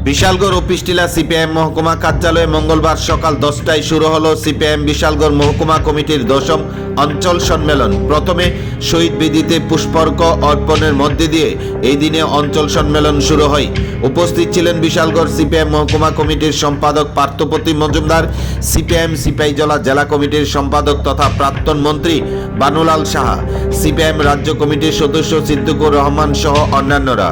বিশালগড় ও পিস্টিলা CPIM মহকুমা কার্যালয়ে মঙ্গলবার সকাল 10টায় শুরু হলো সিপিআইএম বিশালগড় মহকুমা কমিটির 10ম অঞ্চল সম্মেলন। প্রথমে শহীদ বেদিতে পুষ্পার্ঘ্য অর্পণের মধ্যে দিয়ে এই দিনে অঞ্চল সম্মেলন শুরু হয়। উপস্থিত ছিলেন বিশালগড় সিপিআইএম মহকুমা কমিটির সম্পাদক পার্থপতি মজুমদার, সিপিআইএম সিপাহীজলা জেলা কমিটির সম্পাদক তথা প্রাক্তন মন্ত্রী বানুলাল সাহা, সিপিআইএম রাজ্য কমিটির সদস্য সিদ্দিকুর রহমান সহ অন্যান্যরা।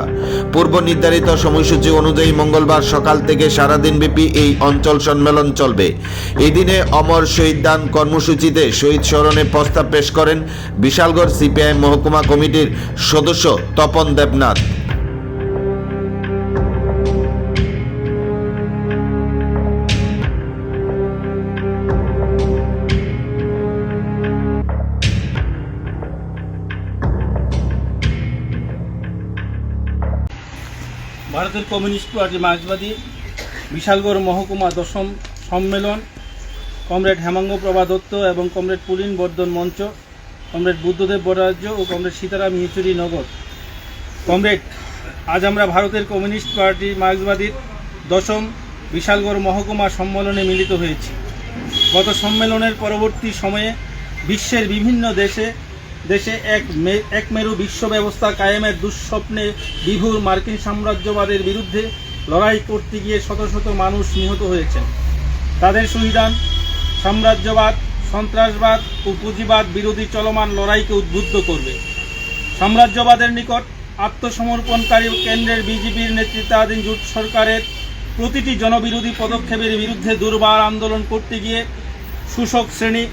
পূর্ব নির্ধারিত সময়সূচি অনুযায়ী মঙ্গলবার সকাল থেকে সারাদিন ব্যাপী এই অঞ্চল সম্মেলন চলবে। এই দিনে অমর শহীদ দান কর্মসূচিতে শহীদ স্মরণে প্রস্তাব পেশ করেন বিশালগড় সিপিআইএম মহকুমা কমিটির সদস্য তপন দেবনাথ। ভারতের কমিউনিস্ট পার্টি মার্ক্সবাদী বিশালগড় মহকুমা 10ম সম্মেলন কমরেড হেমাঙ্গ প্রভা দত্ত এবং কমরেড পুলিন বর্ধন মঞ্চ, কমরেড বুদ্ধদেব বড়রাজ্য ও কমরেড সীতারাম ইয়েচুরি নগর। কমরেড, আজ আমরা ভারতের কমিউনিস্ট পার্টি মার্ক্সবাদীর 10ম বিশালগড় মহকুমা সম্মেলনে মিলিত হয়েছি। গত সম্মেলনের পরবর্তী সময়ে বিশ্বের বিভিন্ন দেশে এক মেরু বিশ্ব ব্যবস্থা কায়েমের দুঃস্বপ্নে বিভুর মার্কিন সাম্রাজ্যবাদের বিরুদ্ধে লড়াই করতে গিয়ে শত শত মানুষ নিহত হয়েছেন। তাদের শহীদান সাম্রাজ্যবাদ, সন্ত্রাসবাদ ও পুঁজিবাদ বিরোধী চলমান লড়াইকে উদ্বুদ্ধ করবে। সাম্রাজ্যবাদের নিকট আত্মসমর্পণকারী কেন্দ্রের বিজেপির নেতৃত্বাধীন জোট সরকারের প্রতিটি জনবিরোধী পদক্ষেপের বিরুদ্ধে দুর্বার আন্দোলন করতে গিয়ে শোষক শ্রেণী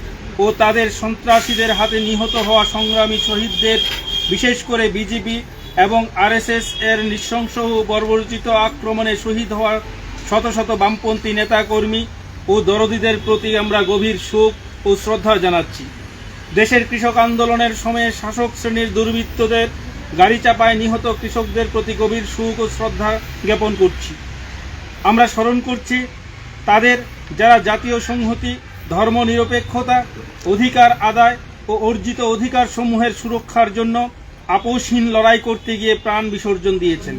ও তাদের সন্ত্রাসীদের হাতে নিহত হওয়া সংগ্রামী শহীদদের, বিশেষ করে বিজেপি এবং আরএসএস এর নৃশংস ও বর্বরোচিত আক্রমণে শহীদ হওয়া শত শত বামপন্থী নেতাকর্মী ও দরদীদের প্রতি আমরা গভীর শোক ও শ্রদ্ধা জানাচ্ছি। দেশের কৃষক আন্দোলনের সময়ে শাসক শ্রেণীর দুর্বৃত্তদের গাড়ি চাপায় নিহত কৃষকদের প্রতি গভীর শোক ও শ্রদ্ধা জ্ঞাপন করছি। আমরা স্মরণ করছি তাদের যারা জাতীয় সংহতি, ধর্মনিরপেক্ষতা, অধিকার আদায় ও অর্জিত অধিকার সমূহের সুরক্ষার জন্য আপোষহীন লড়াই করতে গিয়ে প্রাণ বিসর্জন দিয়েছেন।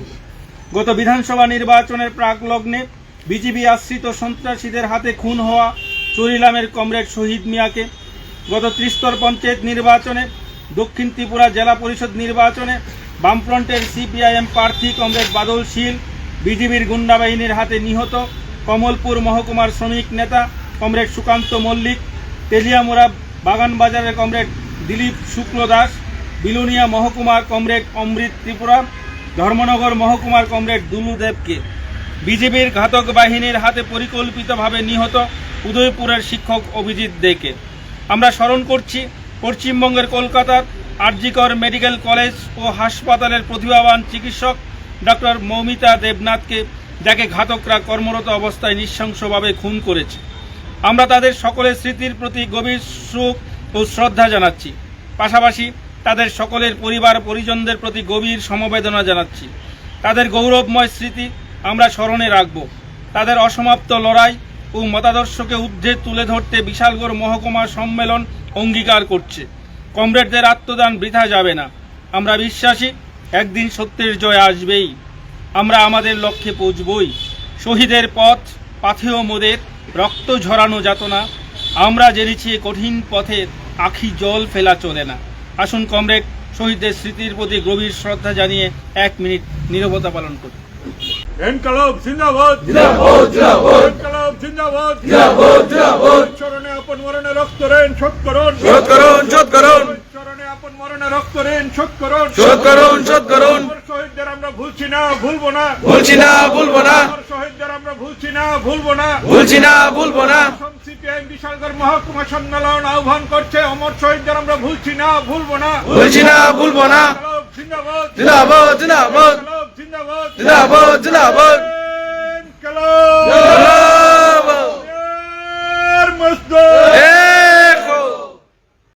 গত বিধানসভা নির্বাচনের প্রাকলগ্নে বিজেপি আশ্রিত সন্ত্রাসীদের হাতে খুন হওয়া চরিলামের কমরেড শহীদ মিয়াকে, গত ত্রিস্তর পঞ্চায়েত নির্বাচনে, দক্ষিণ ত্রিপুরা জেলা পরিষদ নির্বাচনে বামফ্রন্টের সিপিআইএম প্রার্থী কমরেড বাদল শীল বিজেপির গুন্ডা বাহিনীর হাতে নিহত কমলপুর মহকুমার শ্রমিক নেতা কমরেড সুকান্ত মল্লিক, তেলিয়ামোড়া বাগানবাজারের কমরেড দিলীপ শুক্ল দাস, বিলুনিয়া মহকুমার কমরেড অমৃত ত্রিপুরা, ধর্মনগর মহকুমার কমরেড দুলু দেবকে বিজেপির ঘাতক বাহিনীর হাতে পরিকল্পিতভাবে নিহত উদয়পুরের শিক্ষক অভিজিৎ দেকে। আমরা স্মরণ করছি পশ্চিমবঙ্গের কলকাতার আরজিকর মেডিকেল কলেজ ও হাসপাতালের প্রতিভাবান চিকিৎসক ডক্টর মৌমিতা দেবনাথকে, যাকে ঘাতকরা কর্মরত অবস্থায় নৃশংসভাবে খুন করেছে। আমরা তাদের সকলের স্মৃতির প্রতি গভীর শোক ও শ্রদ্ধা জানাচ্ছি। পাশাপাশি তাদের সকলের পরিবার পরিজনদের প্রতি গভীর সমবেদনা জানাচ্ছি। তাদের গৌরবময় স্মৃতি আমরা স্মরণে রাখব। তাদের অসমাপ্ত লড়াই ও মতাদর্শকে ঊর্ধ্বে তুলে ধরতে বিশালগড় মহকুমা সম্মেলন অঙ্গীকার করছে। কমরেডদের আত্মদান বৃথা যাবে না। আমরা বিশ্বাসী একদিন সত্যের জয় আসবেই। আমরা আমাদের লক্ষ্যে পৌঁছবই। শহীদের পথ পাথেয় মোদের রক্ত ঝরানো যাতনা, আমরা জেনেছি কঠিন পথে আখি জল ফেলা চলে না। আসুন কমরেড শহীদদের স্মৃতির প্রতি গভীর শ্রদ্ধা জানিয়ে 1 মিনিট নীরবতা পালন করি। ইনকলাব জিন্দাবাদ, জিন্দাবাদ, জিন্দাবাদ। ইনকলাব জিন্দাবাদ, জিন্দাবাদ, জিন্দাবাদ। চরণে আপন মরণে রক্ত ঋণ শোধ করুন, শোধ করুন, শোধ করুন। চরণে আপন মরণে রক্ত ঋণ শোধ করুন, শোধ করুন, শোধ করুন। শহীদদের আমরা ভুলছি না, ভুলবো না, ভুলছি না, ভুলবো না। শহীদদের আমরা ভুলছি না, ভুলবো না, ভুলছি না, ভুলবো না। সিপিআইএম বিশালগড় মহকুমা সম্মেলন আহ্বান করছে, অমর শহীদদের আমরা ভুলছি না, ভুলবো না, ভুলছি না, ভুলবো না। জিন্দাবাদ, জিন্দাবাদ, জিন্দাবাদ, জিন্দাবাদ, জিন্দাবাদ।